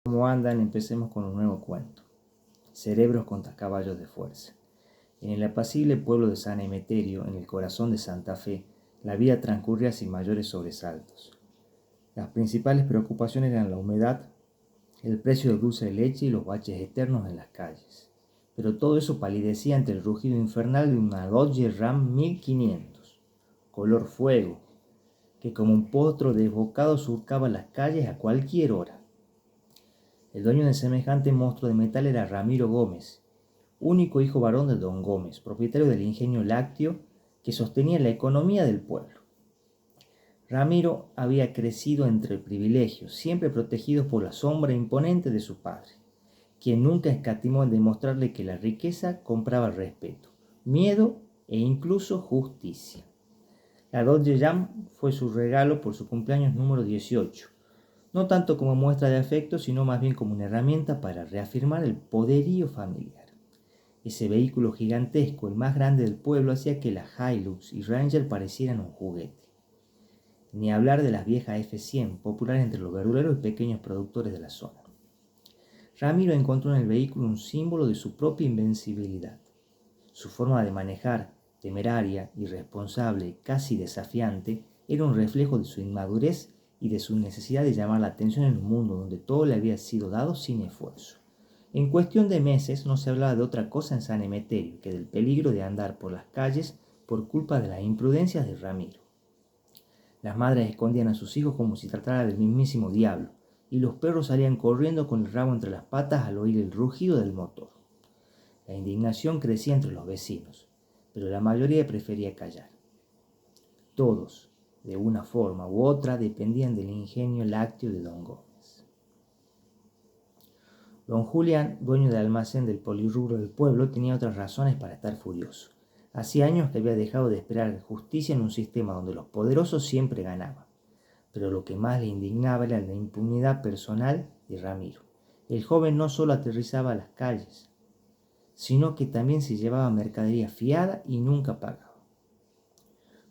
¿Cómo andan? Empecemos con un nuevo cuento. Cerebros contra caballos de fuerza. En el apacible pueblo de San Emeterio, en el corazón de Santa Fe, la vida transcurría sin mayores sobresaltos. Las principales preocupaciones eran la humedad, el precio de dulce de leche y los baches eternos en las calles. Pero todo eso palidecía ante el rugido infernal de una Dodge Ram 1500, color fuego, que como un potro desbocado surcaba las calles a cualquier hora. El dueño de semejante monstruo de metal era Ramiro Gómez, único hijo varón de don Gómez, propietario del ingenio lácteo que sostenía la economía del pueblo. Ramiro había crecido entre privilegios, siempre protegido por la sombra imponente de su padre, quien nunca escatimó en demostrarle que la riqueza compraba respeto, miedo e incluso justicia. La Dodge Ram fue su regalo por su cumpleaños número 18. No tanto como muestra de afecto, sino más bien como una herramienta para reafirmar el poderío familiar. Ese vehículo gigantesco, el más grande del pueblo, hacía que la Hilux y Ranger parecieran un juguete. Ni hablar de las viejas F100, populares entre los verduleros y pequeños productores de la zona. Ramiro encontró en el vehículo un símbolo de su propia invencibilidad. Su forma de manejar, temeraria, irresponsable, casi desafiante, era un reflejo de su inmadurez y de su necesidad de llamar la atención en un mundo donde todo le había sido dado sin esfuerzo. En cuestión de meses no se hablaba de otra cosa en San Emeterio que del peligro de andar por las calles por culpa de las imprudencias de Ramiro. Las madres escondían a sus hijos como si tratara del mismísimo diablo, y los perros salían corriendo con el rabo entre las patas al oír el rugido del motor. La indignación crecía entre los vecinos, pero la mayoría prefería callar. Todos, de una forma u otra, dependían del ingenio lácteo de don Gómez. Don Julián, dueño del almacén del polirrubro del pueblo, tenía otras razones para estar furioso. Hacía años que había dejado de esperar justicia en un sistema donde los poderosos siempre ganaban. Pero lo que más le indignaba era la impunidad personal de Ramiro. El joven no solo aterrizaba las calles, sino que también se llevaba mercadería fiada y nunca pagaba.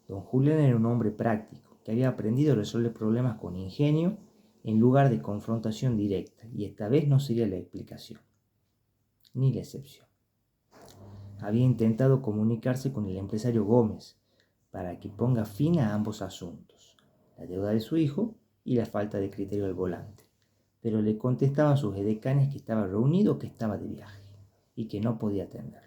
Don Julián era un hombre práctico, que había aprendido a resolver problemas con ingenio en lugar de confrontación directa, y esta vez no sería la explicación, ni la excepción. Había intentado comunicarse con el empresario Gómez para que ponga fin a ambos asuntos, la deuda de su hijo y la falta de criterio al volante, pero le contestaban sus edecanes que estaba reunido o que estaba de viaje y que no podía atender.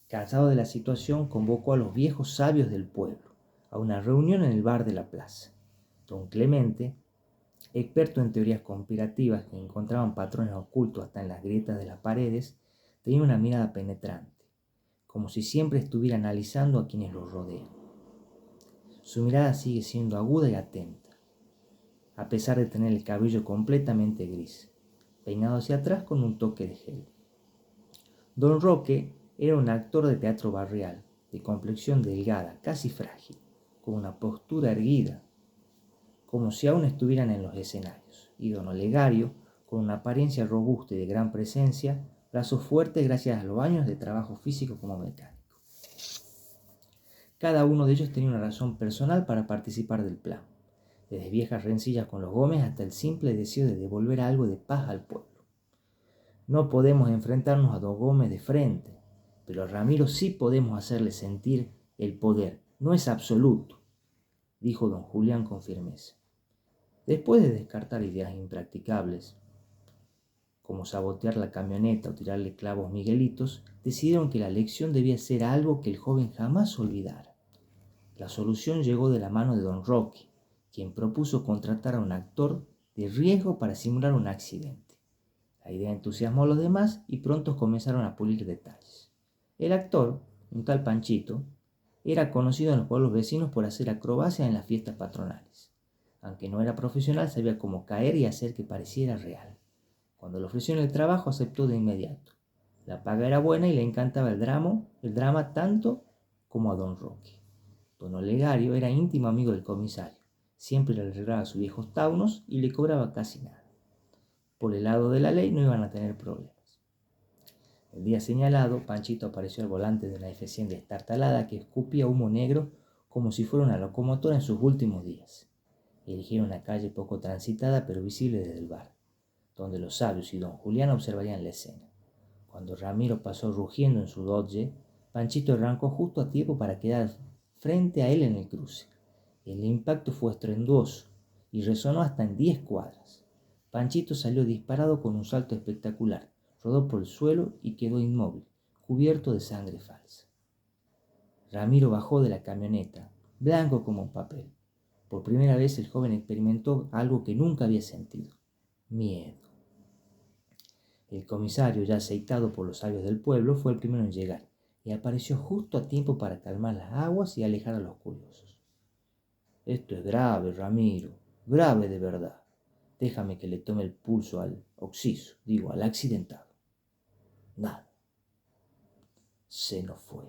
Cansado de la situación, convocó a los viejos sabios del pueblo a una reunión en el bar de la plaza. Don Clemente, experto en teorías conspirativas que encontraban patrones ocultos hasta en las grietas de las paredes, tenía una mirada penetrante, como si siempre estuviera analizando a quienes lo rodean. Su mirada sigue siendo aguda y atenta, a pesar de tener el cabello completamente gris, peinado hacia atrás con un toque de gel. Don Roque era un actor de teatro barrial, de complexión delgada, casi frágil, con una postura erguida, como si aún estuvieran en los escenarios, y don Olegario, con una apariencia robusta y de gran presencia, brazos fuertes gracias a los años de trabajo físico como mecánico. Cada uno de ellos tenía una razón personal para participar del plan, desde viejas rencillas con los Gómez hasta el simple deseo de devolver algo de paz al pueblo. No podemos enfrentarnos a don Gómez de frente, pero a Ramiro sí podemos hacerle sentir el poder. No es absoluto, dijo don Julián con firmeza. Después de descartar ideas impracticables, como sabotear la camioneta o tirarle clavos miguelitos, decidieron que la lección debía ser algo que el joven jamás olvidara. La solución llegó de la mano de don Roque, quien propuso contratar a un actor de riesgo para simular un accidente. La idea entusiasmó a los demás y pronto comenzaron a pulir detalles. El actor, un tal Panchito, era conocido en los pueblos vecinos por hacer acrobacias en las fiestas patronales. Aunque no era profesional, sabía cómo caer y hacer que pareciera real. Cuando le ofrecieron el trabajo, aceptó de inmediato. La paga era buena y le encantaba el drama tanto como a don Roque. Don Olegario era íntimo amigo del comisario. Siempre le arreglaba sus viejos taunos y le cobraba casi nada. Por el lado de la ley no iban a tener problemas. El día señalado, Panchito apareció al volante de una F100 destartalada que escupía humo negro como si fuera una locomotora en sus últimos días. Eligieron una calle poco transitada pero visible desde el bar. donde los sabios y don Julián observarían la escena. Cuando Ramiro pasó rugiendo en su Dodge, Panchito arrancó justo a tiempo para quedar frente a él en el cruce. El impacto fue estruendoso y resonó hasta en 10 cuadras. Panchito salió disparado con un salto espectacular, rodó por el suelo y quedó inmóvil, cubierto de sangre falsa. Ramiro bajó de la camioneta, blanco como un papel. Por primera vez el joven experimentó algo que nunca había sentido: miedo. El comisario, ya aceitado por los sabios del pueblo, fue el primero en llegar y apareció justo a tiempo para calmar las aguas y alejar a los curiosos. Esto es grave, Ramiro, grave de verdad. Déjame que le tome el pulso al al accidentado. Nada. Se nos fue,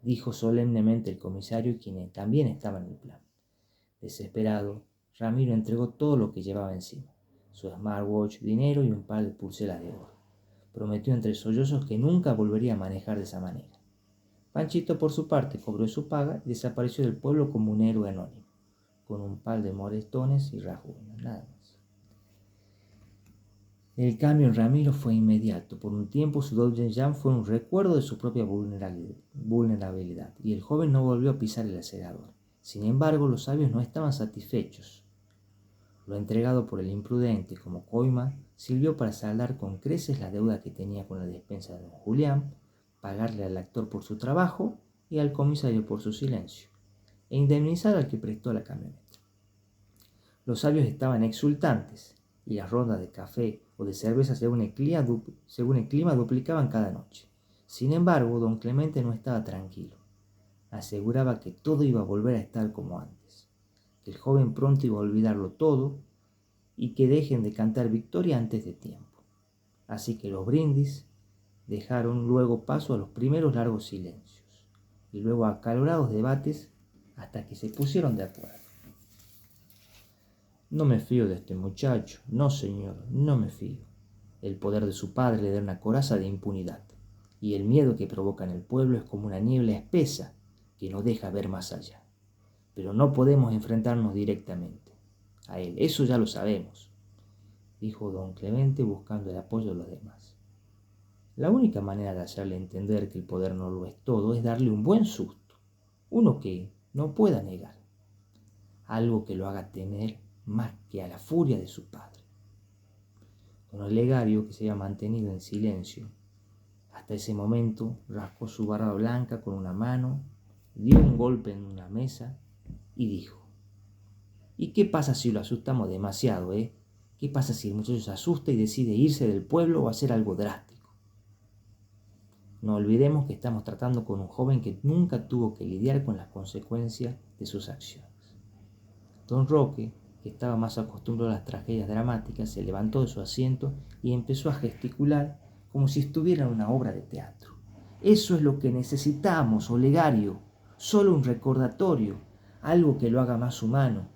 dijo solemnemente el comisario, quien también estaba en el plan. Desesperado, Ramiro entregó todo lo que llevaba encima: su smartwatch, dinero y un par de pulseras de oro. Prometió entre sollozos que nunca volvería a manejar de esa manera. Panchito, por su parte, cobró su paga y desapareció del pueblo como un héroe anónimo, con un par de moretones y rasguños, nada más. El cambio en Ramiro fue inmediato. Por un tiempo su Dodge Jam fue un recuerdo de su propia vulnerabilidad, y el joven no volvió a pisar el acelerador. Sin embargo, los sabios no estaban satisfechos. Lo entregado por el imprudente como coima sirvió para saldar con creces la deuda que tenía con la despensa de don Julián, pagarle al actor por su trabajo y al comisario por su silencio, e indemnizar al que prestó la camioneta. Los sabios estaban exultantes, y las rondas de café o de cerveza según el clima duplicaban cada noche. Sin embargo, don Clemente no estaba tranquilo. Aseguraba que todo iba a volver a estar como antes, que el joven pronto iba a olvidarlo todo y que dejen de cantar victoria antes de tiempo. Así que los brindis dejaron luego paso a los primeros largos silencios y luego a acalorados debates hasta que se pusieron de acuerdo. No me fío de este muchacho, no señor, no me fío. El poder de su padre le da una coraza de impunidad, y el miedo que provoca en el pueblo es como una niebla espesa que no deja ver más allá. Pero no podemos enfrentarnos directamente a él, eso ya lo sabemos, dijo don Clemente buscando el apoyo de los demás. La única manera de hacerle entender que el poder no lo es todo es darle un buen susto, uno que no pueda negar, algo que lo haga temer más que a la furia de su padre. Don Olegario, que se había mantenido en silencio hasta ese momento, rascó su barba blanca con una mano, dio un golpe en una mesa y dijo: ¿Y qué pasa si lo asustamos demasiado, ¿Qué pasa si el muchacho se asusta y decide irse del pueblo o hacer algo drástico? No olvidemos que estamos tratando con un joven que nunca tuvo que lidiar con las consecuencias de sus acciones. Don Roque, que estaba más acostumbrado a las tragedias dramáticas, se levantó de su asiento y empezó a gesticular como si estuviera en una obra de teatro. Eso es lo que necesitamos, Olegario, solo un recordatorio, algo que lo haga más humano.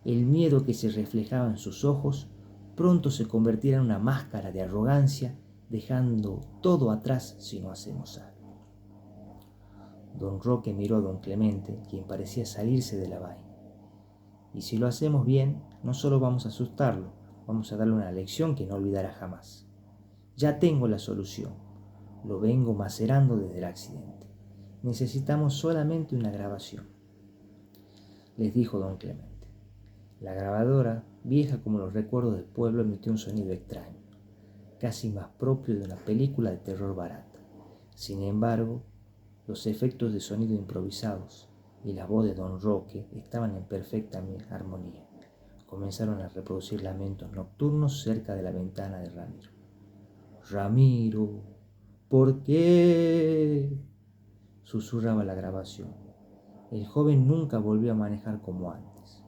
El miedo que se reflejaba en sus ojos pronto se convertirá en una máscara de arrogancia, dejando todo atrás si no hacemos algo. Don Roque miró a don Clemente, quien parecía salirse de la vaina. Y si lo hacemos bien, no solo vamos a asustarlo, vamos a darle una lección que no olvidará jamás. Ya tengo la solución. Lo vengo macerando desde el accidente. Necesitamos solamente una grabación, les dijo don Clemente. La grabadora, vieja como los recuerdos del pueblo, emitió un sonido extraño, casi más propio de una película de terror barata. Sin embargo, los efectos de sonido improvisados y la voz de don Roque estaban en perfecta armonía. Comenzaron a reproducir lamentos nocturnos cerca de la ventana de Ramiro. Ramiro, ¿por qué?, susurraba la grabación. El joven nunca volvió a manejar como antes.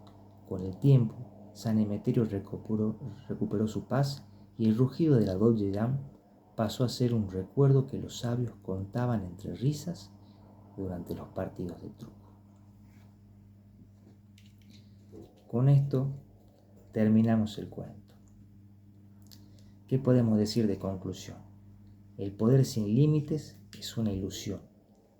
Con el tiempo, San Emeterio recuperó su paz y el rugido de la Dodge Jam pasó a ser un recuerdo que los sabios contaban entre risas durante los partidos de truco. Con esto terminamos el cuento. ¿Qué podemos decir de conclusión? El poder sin límites es una ilusión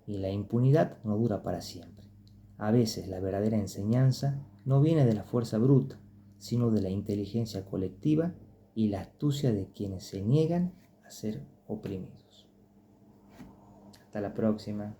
y la impunidad no dura para siempre. A veces la verdadera enseñanza no viene de la fuerza bruta, sino de la inteligencia colectiva y la astucia de quienes se niegan a ser oprimidos. Hasta la próxima.